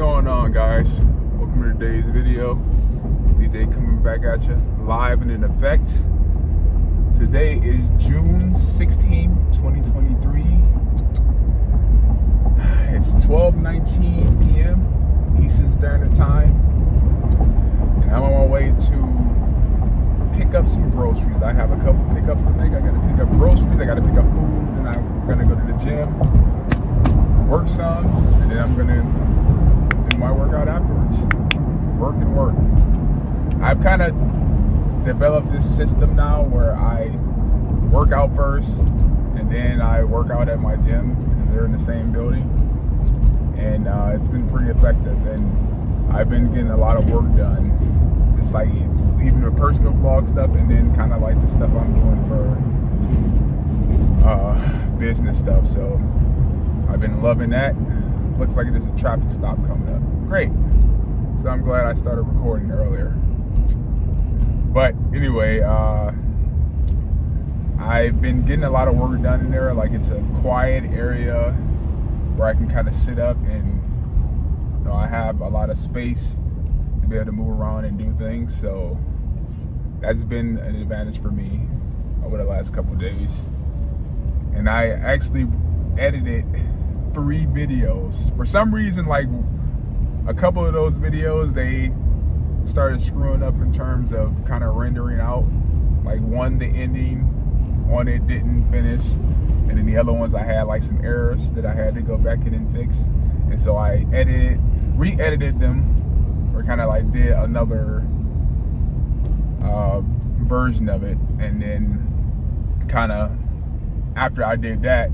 going on, guys? Welcome to today's video. DJ coming back at you live and in effect. Today is June 16, 2023. It's 12:19 p.m. Eastern Standard Time, and I'm on my way to pick up some groceries. I have a couple pickups to make. I got to pick up groceries. I got to pick up food, and I'm gonna go to the gym, work some, and then I'm gonna do my workout afterwards. Work and work. I've kind of developed this system now where I work out first and then I work out at my gym because they're in the same building, and it's been pretty effective, and I've been getting a lot of work done, just like even the personal vlog stuff and then kind of like the stuff I'm doing for business stuff. So I've been loving that. Looks like there's a traffic stop coming up. Great. So I'm glad I started recording earlier. But anyway, I've been getting a lot of work done in there. Like, it's a quiet area where I can kind of sit up and, I have a lot of space to be able to move around and do things. So that's been an advantage for me over the last couple of days. And I actually edited 3 videos. For some reason, like, a couple of those videos, they started screwing up in terms of kind of rendering out. Like, one, the ending on it didn't finish, and then the other ones I had like some errors that I had to go back in and fix. And so I re-edited them, or kind of like did another version of it. And then kind of after I did that,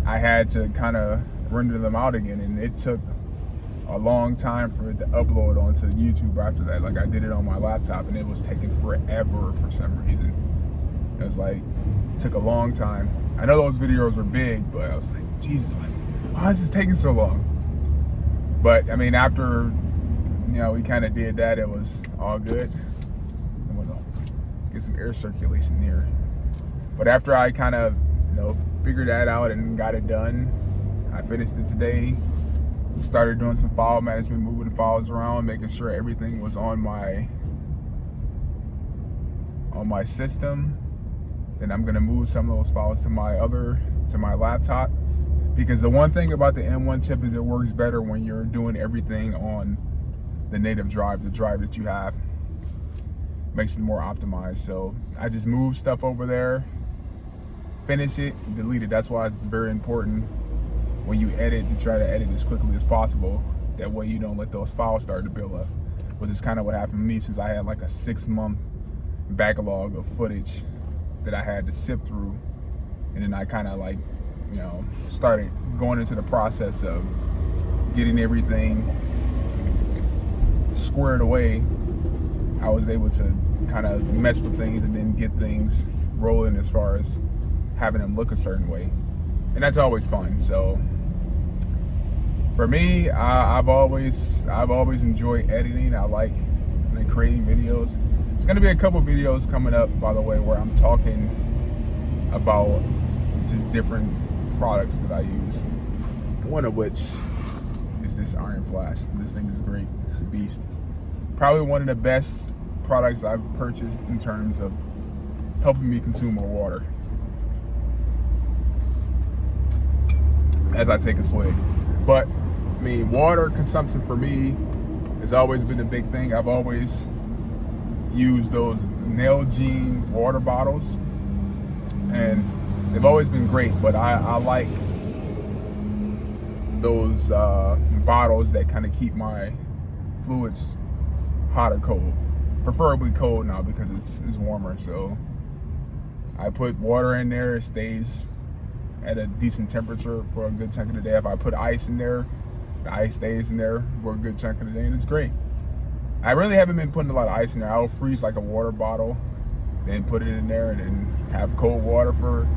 I had to kind of render them out again, and it took a long time for it to upload onto YouTube after that. Like, I did it on my laptop and it was taking forever for some reason. It was like, took a long time. I know those videos are big, but I was like, Jesus, why is this taking so long? But I mean, after we kind of did that, it was all good. I'm gonna get some air circulation here. But after I kind of figured that out and got it done, I finished it today. Started doing some file management, moving the files around, making sure everything was on my system. Then I'm gonna move some of those files to my laptop, because the one thing about the M1 chip is it works better when you're doing everything on the native drive, the drive that you have. Makes it more optimized. So I just moved stuff over there, finish it, delete it. That's why it's very important when you edit to try to edit as quickly as possible. That way you don't let those files start to build up, which is kind of what happened to me, since I had like a 6-month backlog of footage that I had to sift through. And then I kind of like, started going into the process of getting everything squared away. I was able to kind of mess with things and then get things rolling as far as having them look a certain way. And that's always fun. So for me, I've always enjoyed editing. I like creating videos. There's gonna be a couple videos coming up, by the way, where I'm talking about just different products that I use. One of which is this Iron Flask. This thing is great. It's a beast. Probably one of the best products I've purchased in terms of helping me consume more water as I take a swig. But I mean, water consumption for me has always been a big thing. I've always used those Nalgene water bottles, and they've always been great. But I like those bottles that kind of keep my fluids hot or cold, preferably cold now because it's warmer. So I put water in there, it stays at a decent temperature for a good chunk of the day. If I put ice in there, the ice stays in there for a good chunk of the day, and it's great. I really haven't been putting a lot of ice in there. I'll freeze like a water bottle, then put it in there, and then have cold water for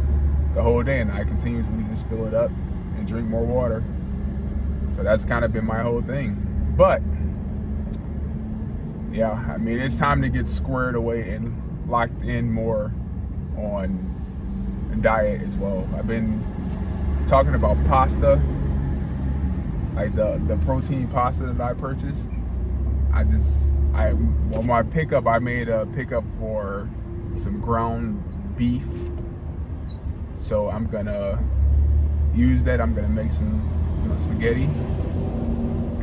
the whole day, and I continuously just fill it up and drink more water. So that's kind of been my whole thing. But yeah, I mean, it's time to get squared away and locked in more on diet as well. I've been talking about pasta like the protein pasta that I purchased. On my pickup, I made a pickup for some ground beef. So I'm gonna use that. I'm gonna make some spaghetti,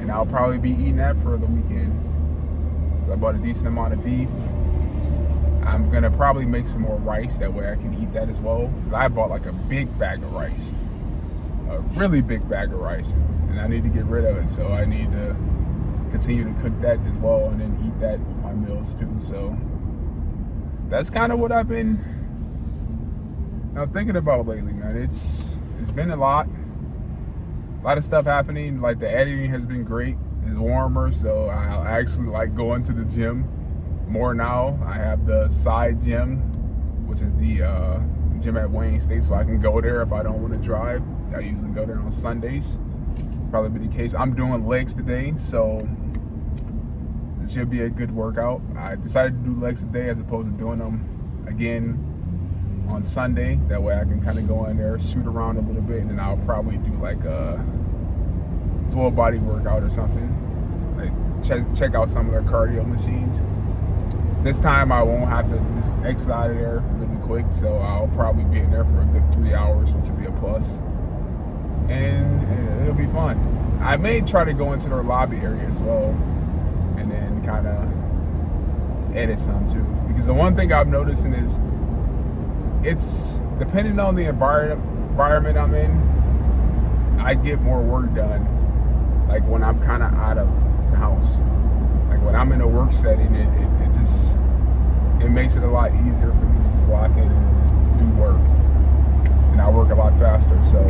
and I'll probably be eating that for the weekend. So I bought a decent amount of beef. I'm gonna probably make some more rice. That way I can eat that as well. Because I bought like a big bag of rice, a really big bag of rice, and I need to get rid of it. So I need to continue to cook that as well, and then eat that with my meals too. So that's kind of what I've been thinking about lately, man. It's been a lot of stuff happening. Like the editing has been great. It's warmer, so I actually like going to the gym more now. I have the side gym, which is the gym at Wayne State, so I can go there if I don't want to drive. I usually go there on Sundays. Probably be the case. I'm doing legs today, so it should be a good workout. I decided to do legs today as opposed to doing them again on Sunday. That way I can kind of go in there, shoot around a little bit, and then I'll probably do like a full body workout or something. Like check out some of their cardio machines. This time I won't have to just exit out of there really quick, so I'll probably be in there for a good 3 hours, which will be a plus. And it'll be fun. I may try to go into their lobby area as well, and then kind of edit some too. Because the one thing I'm noticing is, it's depending on the environment I'm in, I get more work done. Like when I'm kind of out of the house, like when I'm in a work setting, it makes it a lot easier for me to just lock in and just do work, and I work a lot faster. So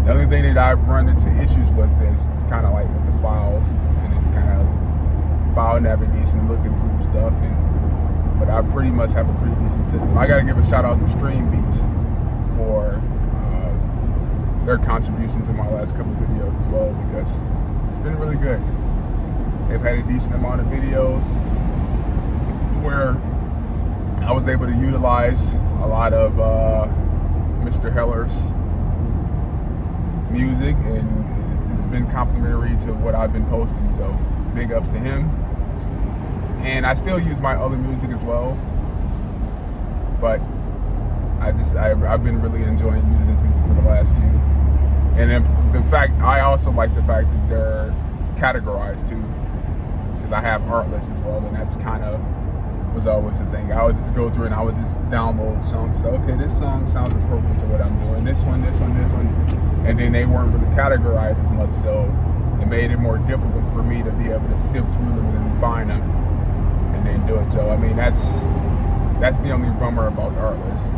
the only thing that I've run into issues with is kind of like with the files, and it's kind of file navigation, looking through stuff. But I pretty much have a pretty decent system. I got to give a shout out to Stream Beats for their contribution to my last couple videos as well, because it's been really good. They've had a decent amount of videos where I was able to utilize a lot of Mr. Heller's music, and it's been complimentary to what I've been posting, so big ups to him. And I still use my other music as well, but I've been really enjoying using this music for the last few. And then I also like the fact that they're categorized too, because I have Artlist as well, and that's kind of was always the thing. I would just go through and I would just download songs. So okay, this song sounds appropriate to what I'm doing. This one, and then they weren't really categorized as much, so it made it more difficult for me to be able to sift through them and then find them and then do it. So I mean, that's the only bummer about the Artlist.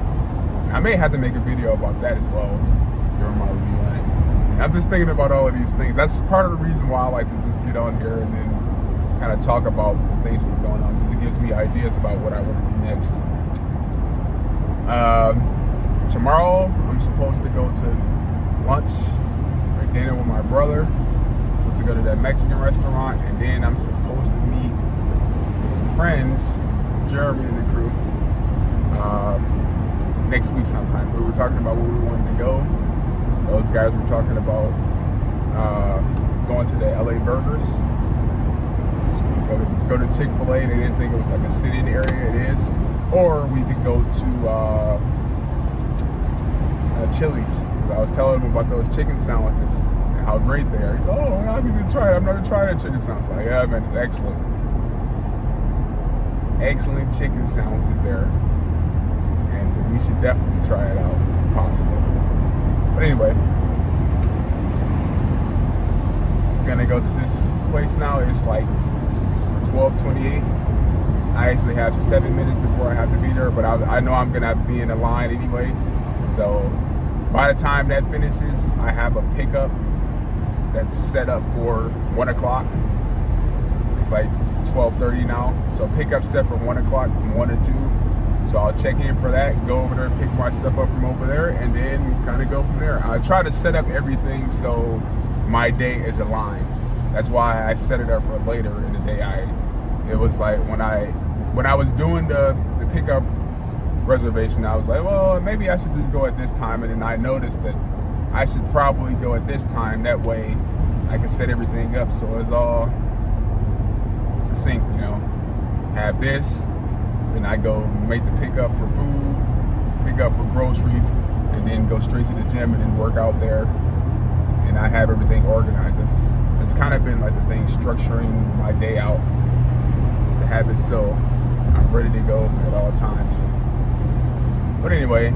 I may have to make a video about that as well during my review on it. I'm just thinking about all of these things. That's part of the reason why I like to just get on here and then kind of talk about the things that are going on, because it gives me ideas about what I want to do next. Tomorrow, I'm supposed to go to lunch or dinner with my brother. I'm supposed to go to that Mexican restaurant, and then I'm supposed to meet friends, Jeremy and the crew, next week sometimes. We were talking about where we wanted to go. Those guys were talking about going to the LA Burgers. Go to Chick-fil-A. They didn't think it was like a sit-in area. It is. Or we could go to Chili's, because I was telling him about those chicken sandwiches and how great they are. He said, "Oh, I need to try it. I've never tried that chicken sandwich." Like, yeah, man, it's excellent. Excellent chicken sandwiches there, and we should definitely try it out if possible. But anyway, I'm gonna go to this place now. It's like 12:28. I actually have 7 minutes before I have to be there, but I know I'm gonna be in a line anyway. So by the time that finishes, I have a pickup that's set up for 1 o'clock. It's like 12:30 now. So pickup set for 1 o'clock from 1 to 2. So I'll check in for that, go over there, pick my stuff up from over there, and then kind of go from there. I try to set up everything so my day is aligned. That's why I set it up for later in the day. It was like when I was doing the pickup reservation, I was like, well, maybe I should just go at this time. And then I noticed that I should probably go at this time. That way I can set everything up so it's all succinct, you know. Have this, then I go make the pickup for food, pick up for groceries, and then go straight to the gym and then work out there. And I have everything organized. It's kind of been like the thing, structuring my day out to have it so I'm ready to go at all times. But anyway,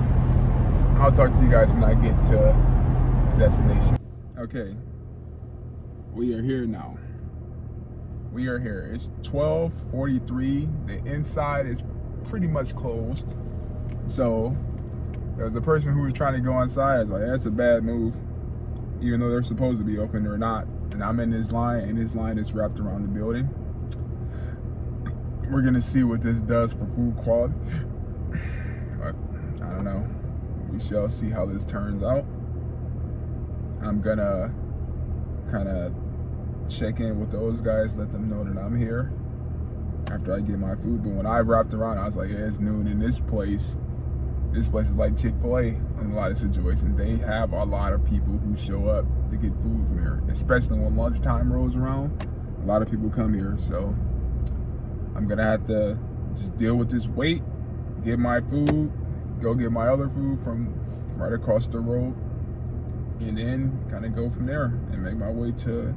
I'll talk to you guys when I get to the destination. Okay, we are here now. We are here. It's 12:43. The inside is pretty much closed. So there was a person who was trying to go inside. I was like, that's a bad move, even though they're supposed to be open or not. And I'm in this line, and this line is wrapped around the building. We're gonna see what this does for food quality. But I don't know. We shall see how this turns out. I'm gonna kind of check in with those guys, let them know that I'm here after I get my food. But when I wrapped around, I was like, yeah, it's noon in this place. This place is like Chick-fil-A in a lot of situations. They have a lot of people who show up to get food from here, especially when lunchtime rolls around. A lot of people come here, so I'm gonna have to just deal with this wait, get my food, go get my other food from right across the road, and then kind of go from there and make my way to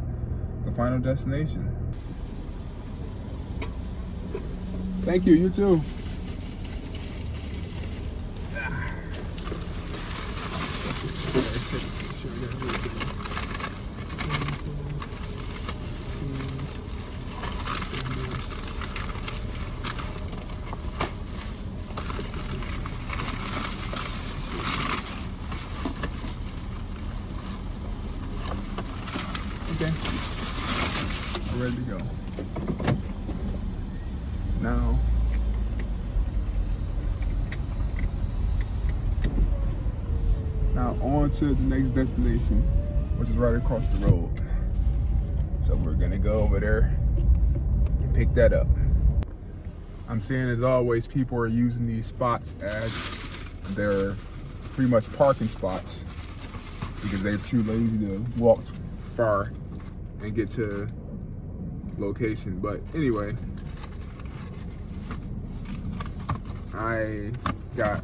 the final destination. Thank you, you too. Okay, we're ready to go. Now on to the next destination, which is right across the road. So we're gonna go over there and pick that up. I'm seeing, as always, people are using these spots as their pretty much parking spots because they're too lazy to walk far and get to location. But anyway, I got a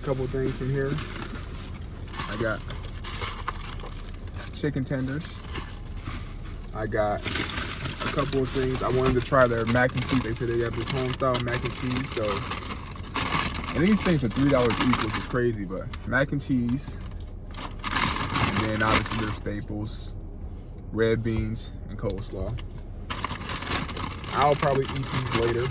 couple things from here. I got chicken tenders. I got a couple of things. I wanted to try their mac and cheese. They said they have this home style mac and cheese. So, and these things are $3 each, which is crazy, but mac and cheese. And then obviously their staples, red beans and coleslaw. I'll probably eat these later.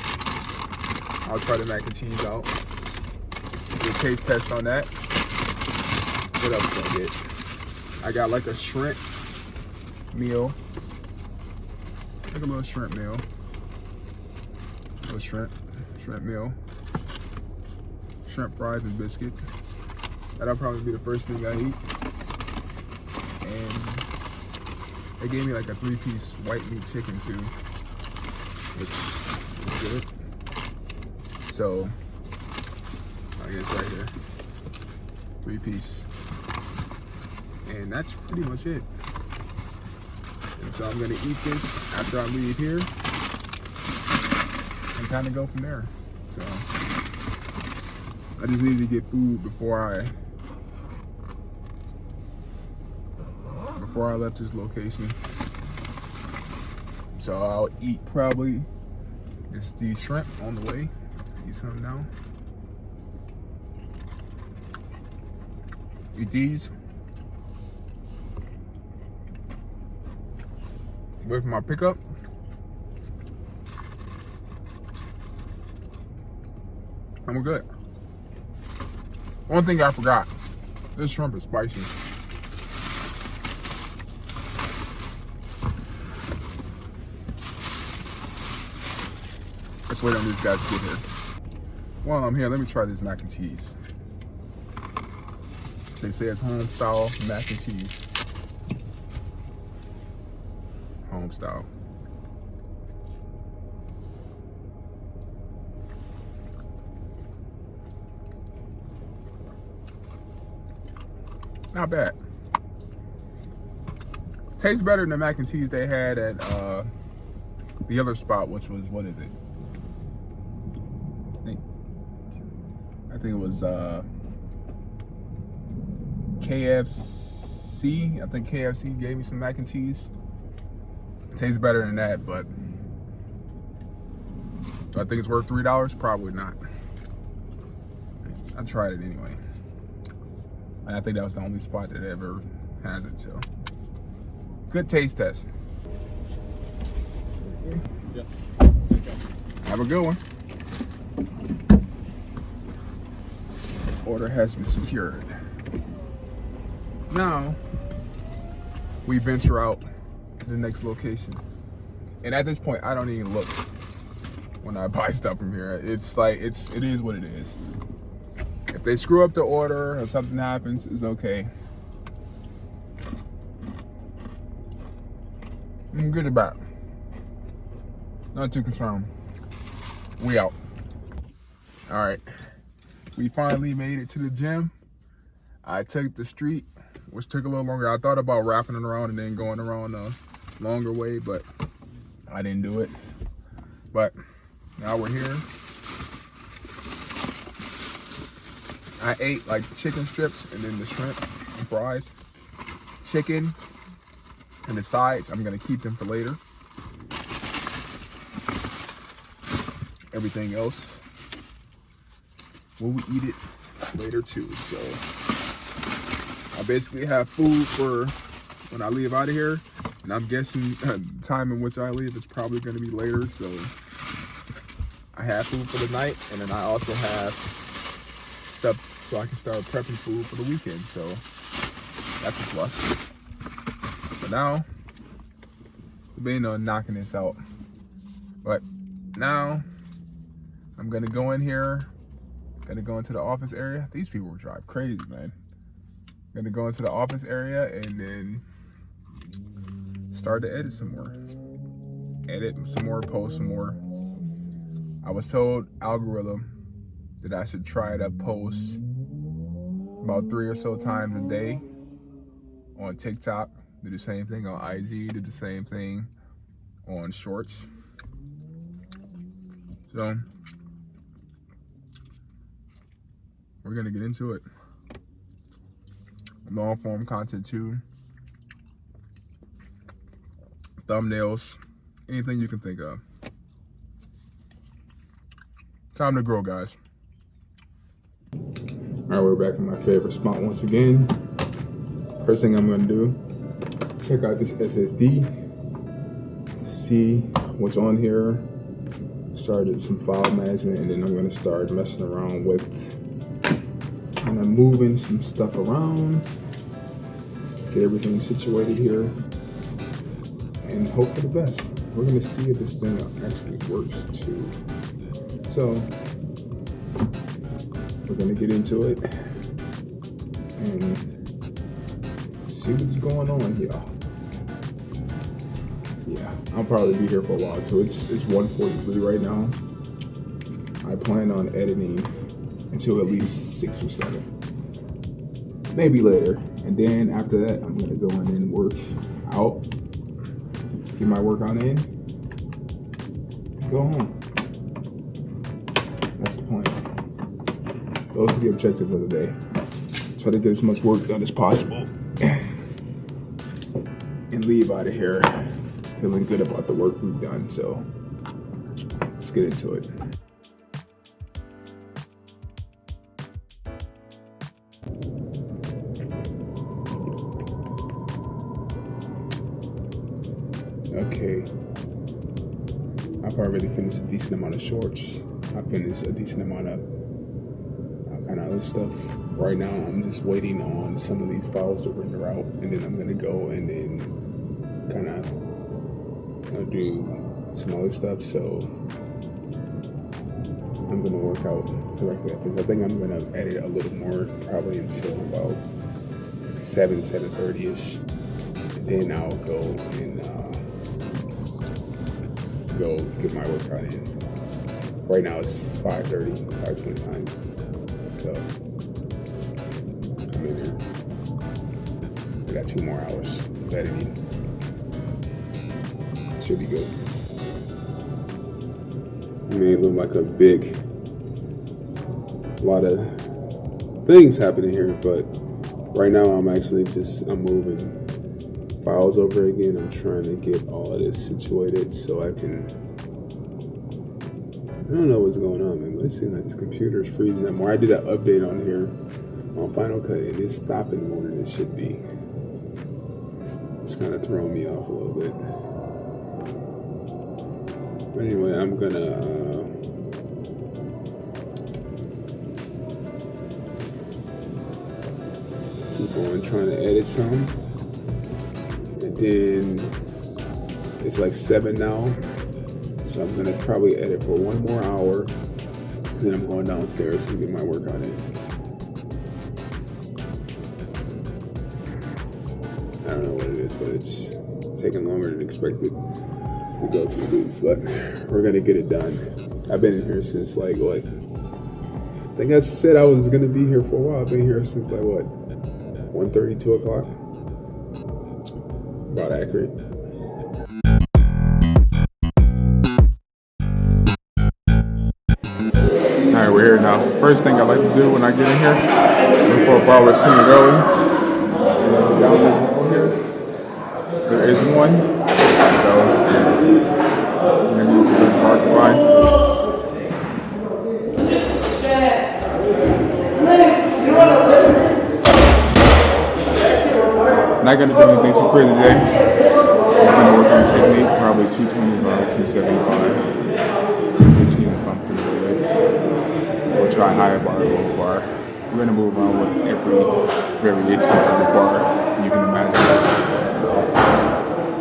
I'll try the mac and cheese out. Do a taste test on that. What else did I get? I got like a shrimp meal. Like a little shrimp meal. Little shrimp meal. Shrimp fries and biscuit. That'll probably be the first thing I eat. And they gave me like a 3-piece white meat chicken too, which is good. So, I guess right here, 3-piece. And that's pretty much it. And so I'm gonna eat this after I leave here and kind of go from there. So, I just needed to get food before I left this location. So I'll eat probably it's the shrimp on the way. Eat some now. Eat these. Wait for my pickup. And we're good. One thing I forgot. This shrimp is spicy. Let's wait on these guys to get here. While I'm here, let me try this mac and cheese. They say it's home style mac and cheese. Home style. Not bad. Tastes better than the mac and cheese they had at the other spot, which was, what is it? I think it was KFC. I think KFC gave me some mac and cheese. Tastes better than that, but do I think it's worth $3? Probably not. I tried it anyway. And I think that was the only spot that ever has it, so. Good taste test. Yeah. Have a good one. Order has been secured. Now, we venture out to the next location. And at this point, I don't even look when I buy stuff from here. It's like, it is what it is. If they screw up the order or something happens, it's okay. I'm good about it. Not too concerned. We out. All right. We finally made it to the gym. I took the street, which took a little longer. I thought about wrapping it around and then going around a longer way, but I didn't do it. But now we're here. I ate like chicken strips and then the shrimp and fries. Chicken and the sides, I'm gonna keep them for later. Everything else, we'll eat it later too. So I basically have food for when I leave out of here. And I'm guessing the time in which I leave is probably gonna be later. So I have food for the night, and then I also have stuff so I can start prepping food for the weekend. So that's a plus. But now, we ain't no knocking this out. But now, I'm gonna go in here, gonna go into the office area. These people drive crazy, man. Gonna go into the office area and then start to edit some more. Edit some more, post some more. I was told algorithm that I should try to post about 3 or so times a day on TikTok. Do the same thing on IG, do the same thing on Shorts. So, we're gonna get into it. Long form content too. Thumbnails, anything you can think of. Time to grow, guys. All right, we're back in my favorite spot once again. First thing I'm gonna do, check out this SSD, see what's on here, started some file management, and then I'm gonna start messing around with kind of moving some stuff around, get everything situated here, and hope for the best. We're gonna see if this thing actually works too. So, we're gonna get into it and see what's going on here. Yeah, I'll probably be here for a while too. It's 1:43 right now. I plan on editing until at least 6 or 7, maybe later. And then after that, I'm gonna go in and work out, get my workout in, go home. That's the plan. Those are the objectives of the day. Try to get as much work done as possible and leave out of here feeling good about the work we've done. So let's get into it. Okay, I've already finished a decent amount of shorts. I finished a decent amount of kind of other stuff. Right now, I'm just waiting on some of these files to render out, and then I'm gonna go and then kind of do some other stuff. So I'm gonna work out directly after this. I think I'm gonna edit a little more, probably until about 7:30ish, and then I'll go and go get my workout in. Right now it's 5:29, so I'm in here. got 2 more hours of editing. Should be good. It may look like a lot of things happening here, but right now I'm moving files over again. I'm trying to get all of this situated so I don't know what's going on, man, but it seems like this computer is freezing up more. I did an update on here on Final Cut, and it's stopping more than it should be. It's kind of throwing me off a little bit. But anyway, I'm gonna keep on trying to edit some. And then it's like 7 now. So I'm gonna probably edit for 1 more hour. Then I'm going downstairs and get my workout in. I don't know what it is, but it's taking longer than expected to go through these, but we're gonna get it done. I've been in here since like what? I think I said I was gonna be here for a while. I've been here since like what? 1:30, 2 o'clock? About accurate. Alright, we're here now. First thing I like to do when I get in here, look for a bar with Senegali. Down here, there is one. So, I'm going to use the bar to find. Not going to do anything too crazy today. Just going to work on the technique, probably 225, 275. 15 if I'm pretty good. We'll try higher bar, low bar. We're going to move around with every variation of the bar you can imagine. So,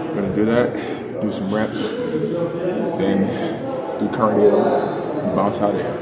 we're going to do that, do some reps, then do cardio, and bounce out there.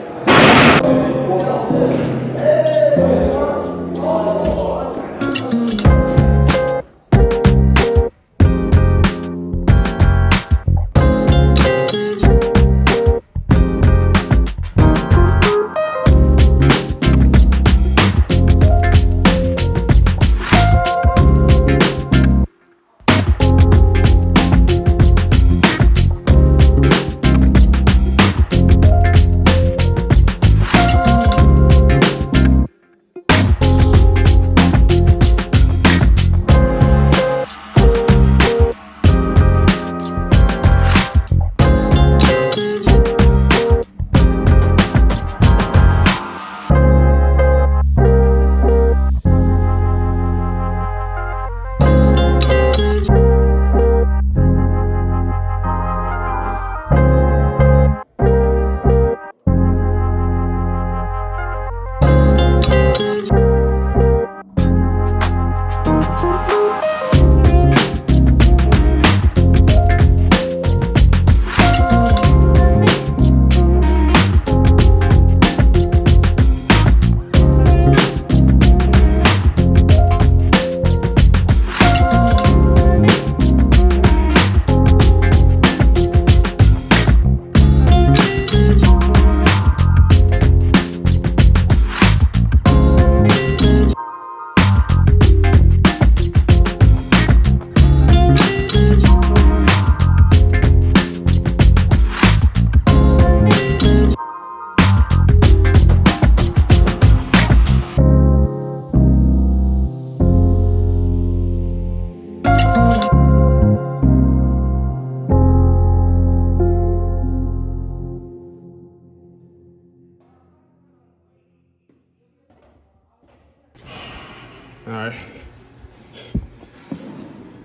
All right,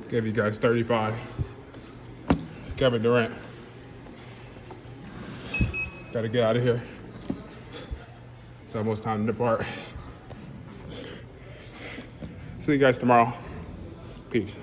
gave you guys 35. Kevin Durant. Gotta get out of here. It's almost time to depart. See you guys tomorrow. Peace.